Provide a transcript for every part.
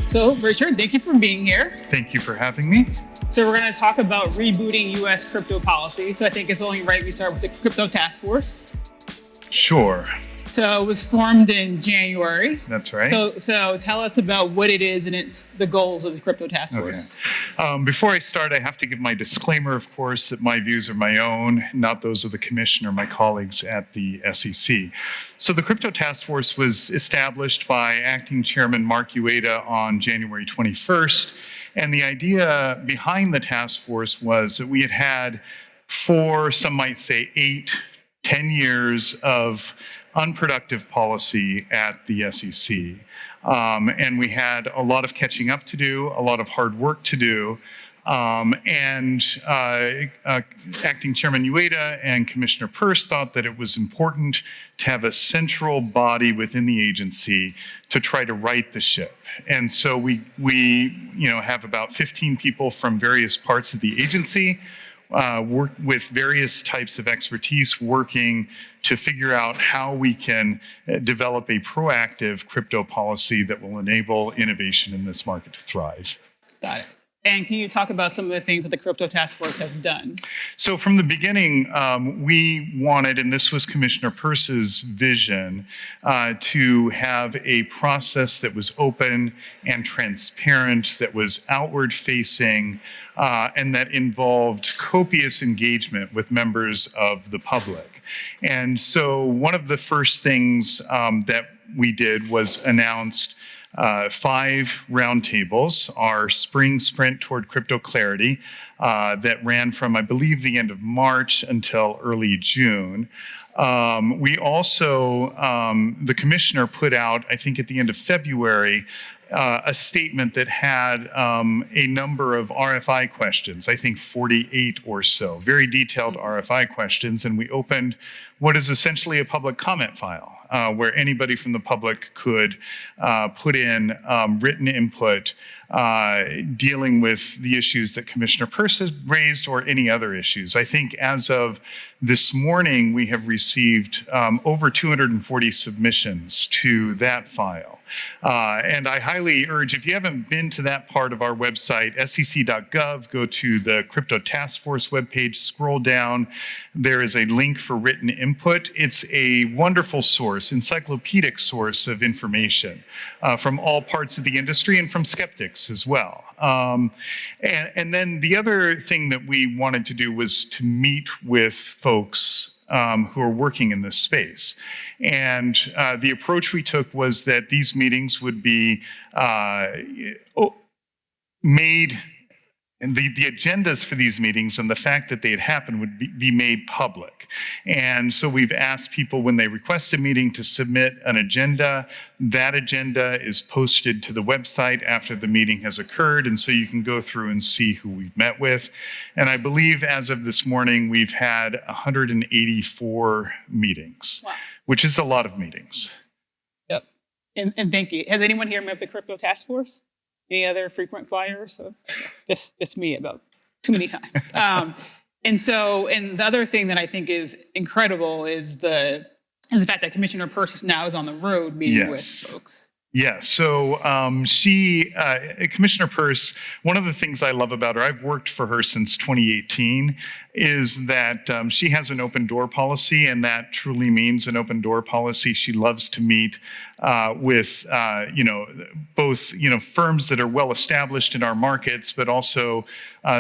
So, Richard, thank you for being here. Thank you for having me. So we're going to talk about rebooting U.S. crypto policy. So I think it's only right we start with the Crypto Task Force. Sure. So it was formed in January. That's right. So tell us about what it is and the goals of the Crypto Task Force. Okay. Before I start, I have to give my disclaimer, of course, that my views are my own, not those of the Commission or my colleagues at the SEC. So the Crypto Task Force was established by Acting Chairman Mark Ueda on January 21st. And the idea behind the task force was that we had had 4, some might say 8, 10 years of unproductive policy at the SEC. And we had a lot of catching up to do, a lot of hard work to do. Acting Chairman Ueda and Commissioner Peirce thought that it was important to have a central body within the agency to try to right the ship. And so we have about 15 people from various parts of the agency work with various types of expertise working to figure out how we can develop a proactive crypto policy that will enable innovation in this market to thrive. Got it. And can you talk about some of the things that the Crypto Task Force has done? So from the beginning, we wanted, and this was Commissioner Peirce's vision, to have a process that was open and transparent, that was outward-facing, and that involved copious engagement with members of the public. And so one of the first things that we did was announced 5 roundtables, our spring sprint toward crypto clarity, that ran from, I believe, the end of March until early June. We also, the commissioner put out, I think at the end of February, a statement that had a number of RFI questions, I think 48 or so, very detailed RFI questions, and we opened what is essentially a public comment file where anybody from the public could put in written input dealing with the issues that Commissioner Peirce has raised or any other issues. I think as of this morning, we have received over 240 submissions to that file. And I highly urge, if you haven't been to that part of our website, sec.gov, go to the Crypto Task Force webpage, scroll down. There is a link for written input. It's a wonderful source, encyclopedic source of information from all parts of the industry and from skeptics as well. And then the other thing that we wanted to do was to meet with folks who are working in this space. And the approach we took was that these meetings would be made, and the agendas for these meetings and the fact that they had happened would be made public. And so we've asked people when they request a meeting to submit an agenda. That agenda is posted to the website after the meeting has occurred, and so you can go through and see who we've met with. And I believe as of this morning, we've had 184 meetings, wow, which is a lot of meetings. Yep. And thank you. Has anyone here met with the Crypto Task Force? Any other frequent flyers? So just me about too many times. And the other thing that I think is incredible is the fact that Commissioner Peirce now is on the road meeting with folks. Yeah, so Commissioner Peirce, one of the things I love about her, I've worked for her since 2018, is that she has an open door policy, and that truly means an open door policy. She loves to meet with, both, firms that are well established in our markets, but also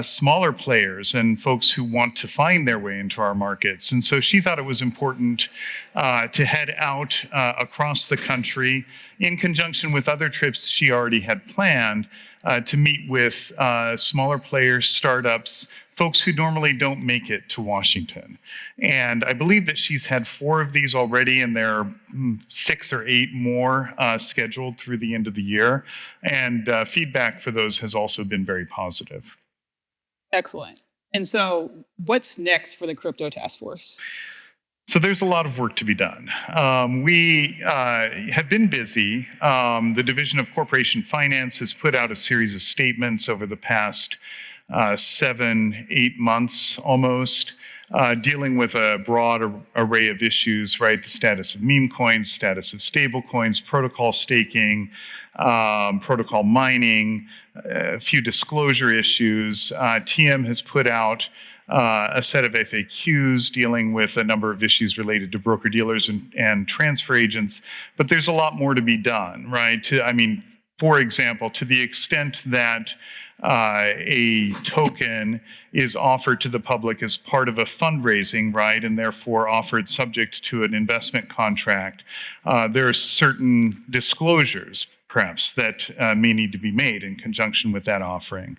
smaller players and folks who want to find their way into our markets. And so she thought it was important to head out across the country in conjunction with other trips she already had planned to meet with smaller players, startups, folks who normally don't make it to Washington. And I believe that she's had 4 of these already, and there are 6 or 8 more scheduled through the end of the year. And feedback for those has also been very positive. Excellent. And so what's next for the Crypto Task Force? So there's a lot of work to be done. We have been busy. The Division of Corporation Finance has put out a series of statements over the past 7-8 months almost. dealing with a broad array of issues, right? The status of meme coins, status of stable coins, protocol staking, protocol mining, a few disclosure issues. TM has put out a set of FAQs dealing with a number of issues related to broker-dealers and transfer agents, but there's a lot more to be done, right? For example, to the extent that a token is offered to the public as part of a fundraising, right, and therefore offered subject to an investment contract, there are certain disclosures, perhaps, that may need to be made in conjunction with that offering.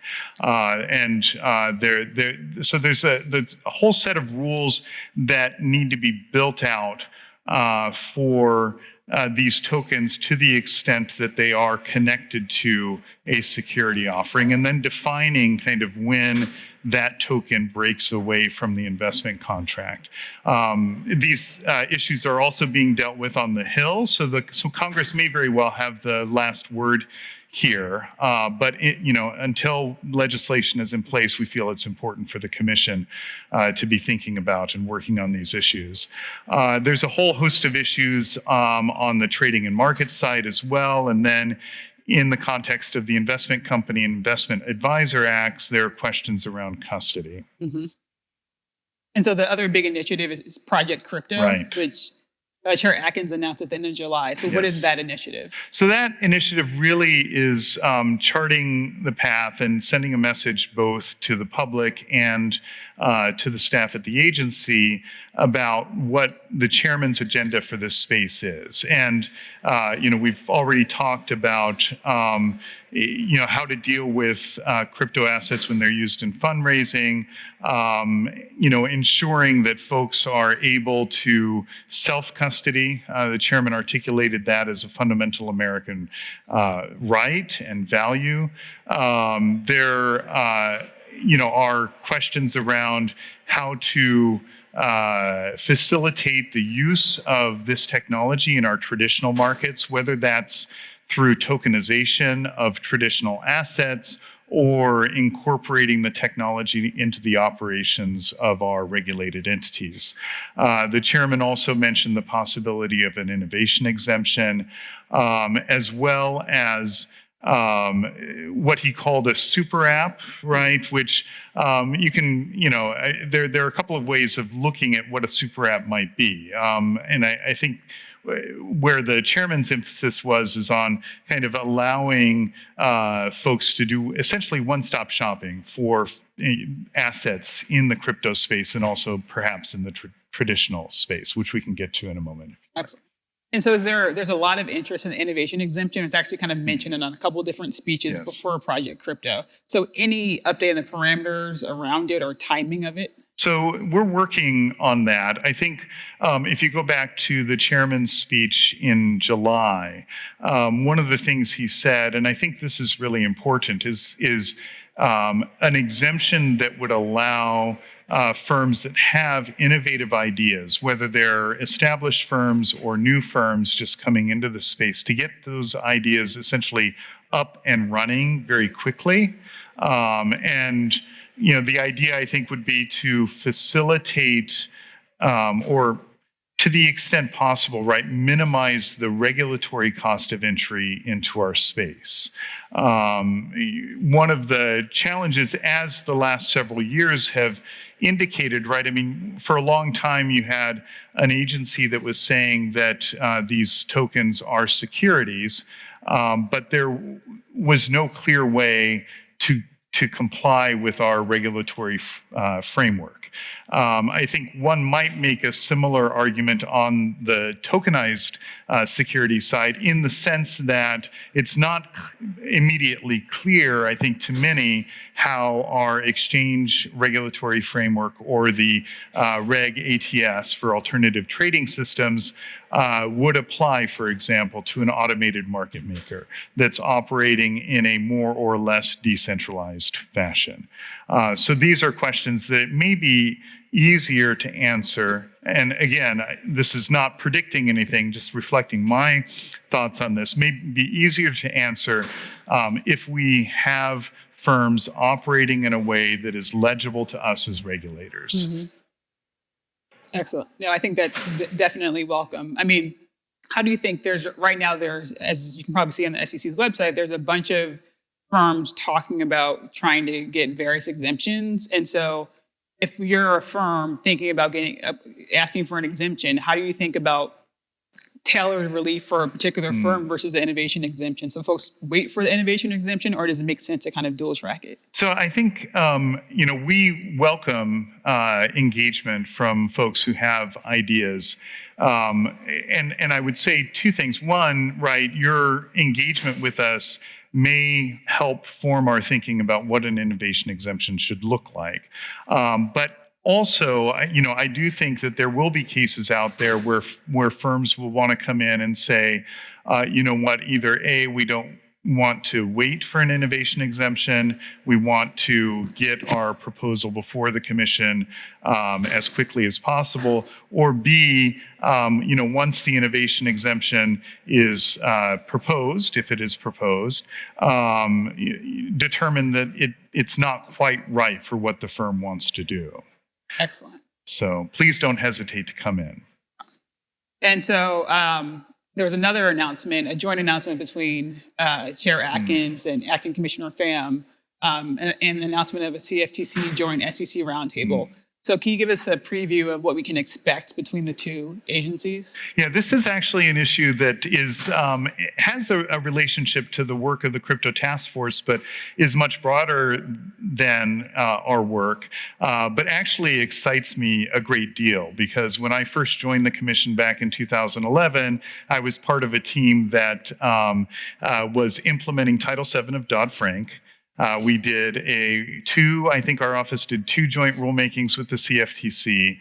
So there's a whole set of rules that need to be built out for these tokens to the extent that they are connected to a security offering, and then defining kind of when that token breaks away from the investment contract. These issues are also being dealt with on the Hill, so Congress may very well have the last word here, but until legislation is in place, we feel it's important for the Commission to be thinking about and working on these issues. There's a whole host of issues on the trading and market side as well, and then in the context of the Investment Company and Investment Advisor Acts, there are questions around custody. Mm-hmm. And so the other big initiative is Project Crypto, right, which Chair Atkins announced at the end of July. So what is that initiative? So that initiative really is charting the path and sending a message both to the public and to the staff at the agency about what the chairman's agenda for this space is. And, we've already talked about, how to deal with crypto assets when they're used in fundraising, ensuring that folks are able to self-custody. The chairman articulated that as a fundamental American right and value. There are questions around how to facilitate the use of this technology in our traditional markets, whether that's through tokenization of traditional assets or incorporating the technology into the operations of our regulated entities. The chairman also mentioned the possibility of an innovation exemption, as well as what he called a super app, right? Which you can, there are a couple of ways of looking at what a super app might be. And I think where the chairman's emphasis is on kind of allowing folks to do essentially one-stop shopping for assets in the crypto space and also perhaps in the traditional space, which we can get to in a moment. Excellent. And so there's a lot of interest in the innovation exemption. It's actually kind of mentioned in a couple of different speeches before Project Crypto. So any update on the parameters around it or timing of it? So we're working on that. I think if you go back to the chairman's speech in July, one of the things he said, and I think this is really important, is an exemption that would allow firms that have innovative ideas, whether they're established firms or new firms just coming into the space, to get those ideas essentially up and running very quickly. The idea, I think, would be to facilitate or to the extent possible, right, minimize the regulatory cost of entry into our space. One of the challenges, as the last several years have indicated, right, for a long time you had an agency that was saying that these tokens are securities, but there was no clear way to comply with our regulatory framework. I think one might make a similar argument on the tokenized security side, in the sense that it's not immediately clear, I think, to many, how our exchange regulatory framework or the Reg ATS for alternative trading systems would apply, for example, to an automated market maker that's operating in a more or less decentralized fashion. So these are questions that may be easier to answer. And again, this is not predicting anything, just reflecting my thoughts on this, may be easier to answer if we have firms operating in a way that is legible to us as regulators. Mm-hmm. Excellent. No, I think that's definitely welcome. I mean, how do you think right now, as you can probably see on the SEC's website, there's a bunch of firms talking about trying to get various exemptions. And so if you're a firm thinking about asking for an exemption, how do you think about tailored relief for a particular firm versus the innovation exemption? So folks wait for the innovation exemption, or does it make sense to kind of dual track it? So I think, we welcome engagement from folks who have ideas. And I would say two things. One, right, your engagement with us may help form our thinking about what an innovation exemption should look like. But also, I do think that there will be cases out there where firms will want to come in and say, either A, we don't want to wait for an innovation exemption, we want to get our proposal before the commission as quickly as possible, or B, once the innovation exemption is proposed, if it is proposed, determine that it's not quite right for what the firm wants to do. Excellent. So please don't hesitate to come in. And so there was another announcement, a joint announcement between Chair Atkins and Acting Commissioner Pham, and an announcement of a CFTC joint SEC roundtable. So can you give us a preview of what we can expect between the two agencies? Yeah, this is actually an issue that has a relationship to the work of the Crypto Task Force, but is much broader than our work, but actually excites me a great deal, because when I first joined the commission back in 2011, I was part of a team that was implementing Title VII of Dodd-Frank. We did I think our office did 2 joint rulemakings with the CFTC.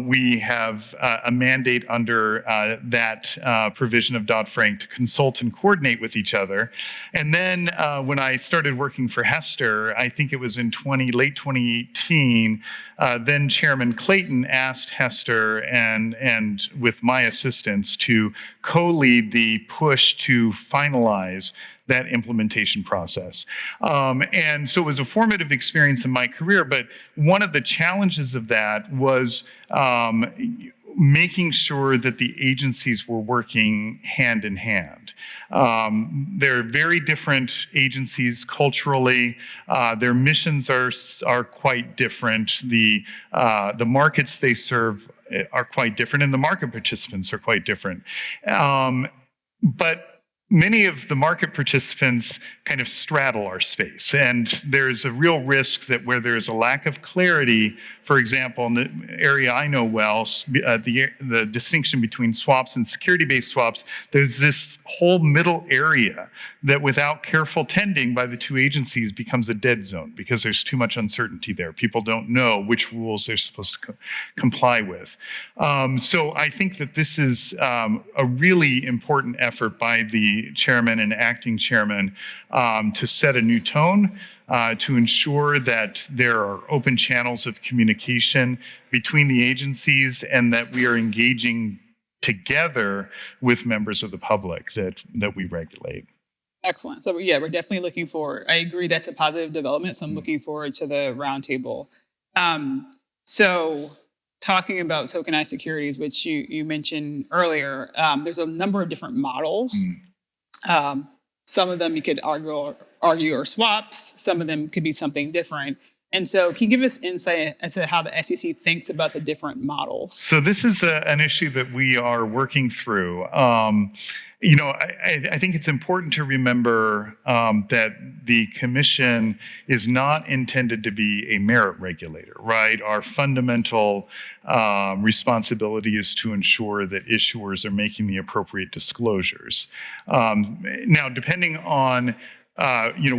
We have a mandate under that provision of Dodd-Frank to consult and coordinate with each other. And then when I started working for Hester, I think it was in late 2018, then Chairman Clayton asked Hester and with my assistance to co-lead the push to finalize that implementation process. And so it was a formative experience in my career, but one of the challenges of that was making sure that the agencies were working hand in hand. They're very different agencies culturally. Their missions are quite different. The markets they serve are quite different, and the market participants are quite different. But many of the market participants kind of straddle our space, and there's a real risk that where there's a lack of clarity, for example, in the area I know well, the distinction between swaps and security-based swaps, there's this whole middle area that without careful tending by the two agencies becomes a dead zone because there's too much uncertainty there. People don't know which rules they're supposed to comply with. So I think that this is a really important effort by the chairman and acting chairman to set a new tone, to ensure that there are open channels of communication between the agencies and that we are engaging together with members of the public that we regulate. Excellent. So yeah, we're definitely looking forward. I agree that's a positive development. So I'm looking forward to the roundtable. So talking about tokenized securities, which you mentioned earlier, there's a number of different models. Some of them you could argue are swaps. Some of them could be something different. And so can you give us insight as to how the SEC thinks about the different models? So this is an issue that we are working through. I think it's important to remember that the commission is not intended to be a merit regulator, right? Our fundamental responsibility is to ensure that issuers are making the appropriate disclosures. Now, depending on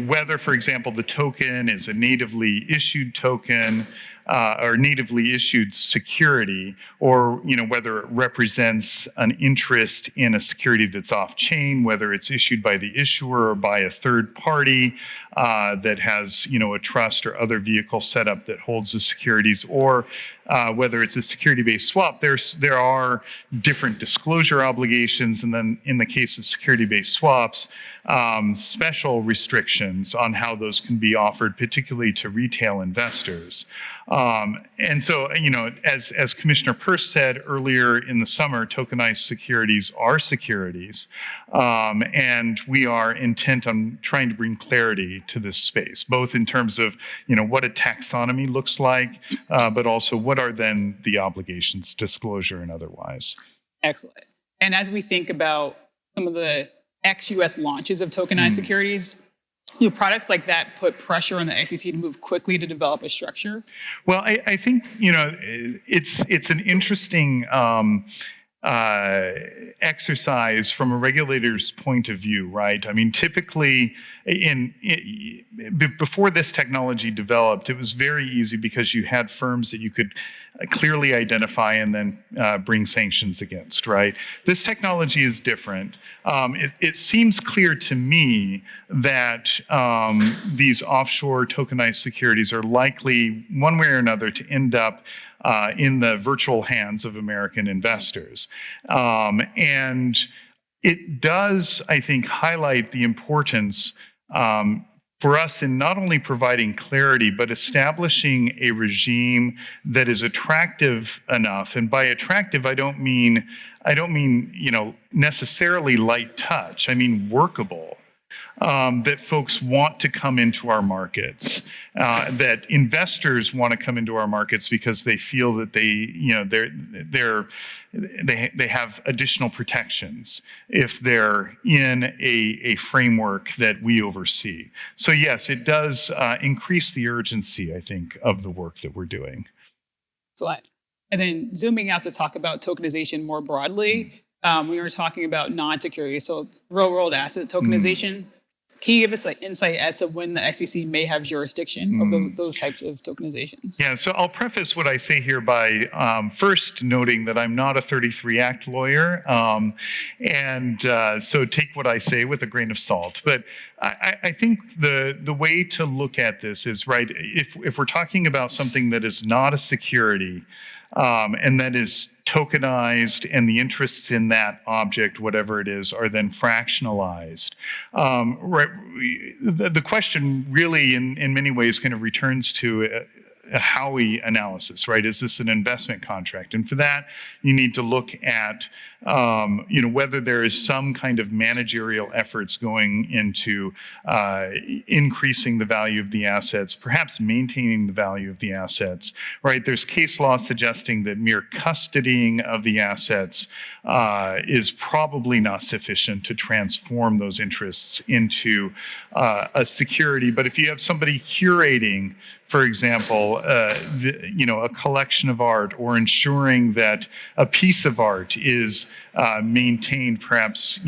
whether, for example, the token is a natively issued token or natively issued security, or whether it represents an interest in a security that's off-chain, whether it's issued by the issuer or by a third party that has a trust or other vehicle set up that holds the securities, or whether it's a security-based swap, there are different disclosure obligations, and then in the case of security-based swaps, special restrictions on how those can be offered, particularly to retail investors. And so, as Commissioner Peirce said earlier in the summer, tokenized securities are securities. And we are intent on trying to bring clarity to this space, both in terms of, what a taxonomy looks like, but also what are then the obligations, disclosure and otherwise. Excellent. And as we think about some of the ex-US launches of tokenized securities, products like that put pressure on the SEC to move quickly to develop a structure. Well, I think it's an interesting exercise from a regulator's point of view, right? I mean, typically, before this technology developed, it was very easy because you had firms that you could clearly identify and then bring sanctions against, right? This technology is different. It seems clear to me that these offshore tokenized securities are likely, one way or another, to end up in the virtual hands of American investors. And it does, I think, highlight the importance for us in not only providing clarity, but establishing a regime that is attractive enough. And by attractive, I don't mean necessarily light touch. I mean workable. That folks want to come into our markets, that investors want to come into our markets because they feel that they have additional protections if they're in a framework that we oversee. So yes, it does increase the urgency, I think, of the work that we're doing. Excellent. And then zooming out to talk about tokenization more broadly, we were talking about non-security, so real-world asset tokenization. Can you give us insight as to when the SEC may have jurisdiction over those types of tokenizations? Yeah, so I'll preface what I say here by first noting that I'm not a 33 Act lawyer, and so take what I say with a grain of salt. But I think the way to look at this is, right, if we're talking about something that is not a security, and that is tokenized, and the interests in that object, whatever it is, are then fractionalized. Right, the question really, in many ways, kind of returns to a Howey analysis, right? Is this an investment contract? And for that, you need to look at, whether there is some kind of managerial efforts going into increasing the value of the assets, perhaps maintaining the value of the assets, right? There's case law suggesting that mere custodying of the assets is probably not sufficient to transform those interests into a security. But if you have somebody curating, for example, a collection of art, or ensuring that a piece of art is maintained, perhaps,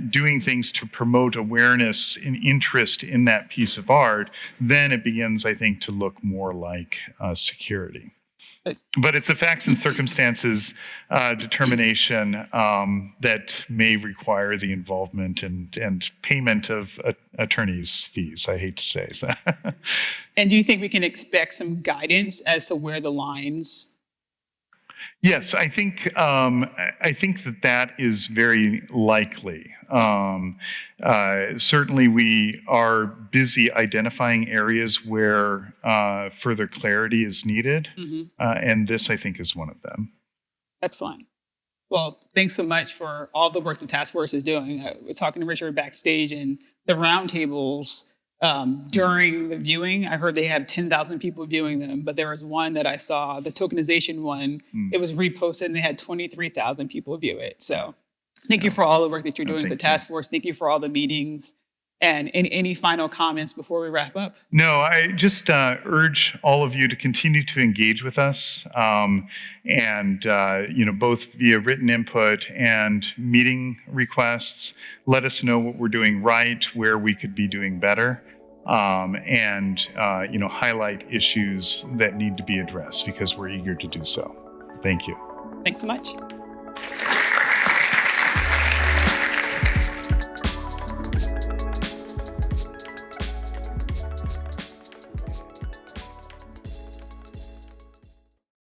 doing things to promote awareness and interest in that piece of art, then it begins, I think, to look more like security. But it's a facts and circumstances determination that may require the involvement and payment of attorneys' fees, I hate to say. So. And do you think we can expect some guidance as to where the lines? Yes, I think that is very likely. Certainly, we are busy identifying areas where further clarity is needed, and this, I think, is one of them. Excellent. Well, thanks so much for all the work the task force is doing. I was talking to Richard backstage, and the roundtables during the viewing, I heard they have 10,000 people viewing them, but there was one that I saw, the tokenization one, it was reposted and they had 23,000 people view it. So thank you for all the work that you're doing with the task force. Thank you for all the meetings. And any final comments before we wrap up? No, I just urge all of you to continue to engage with us, and both via written input and meeting requests. Let us know what we're doing right, where we could be doing better, and highlight issues that need to be addressed, because we're eager to do so. Thank you. Thanks so much.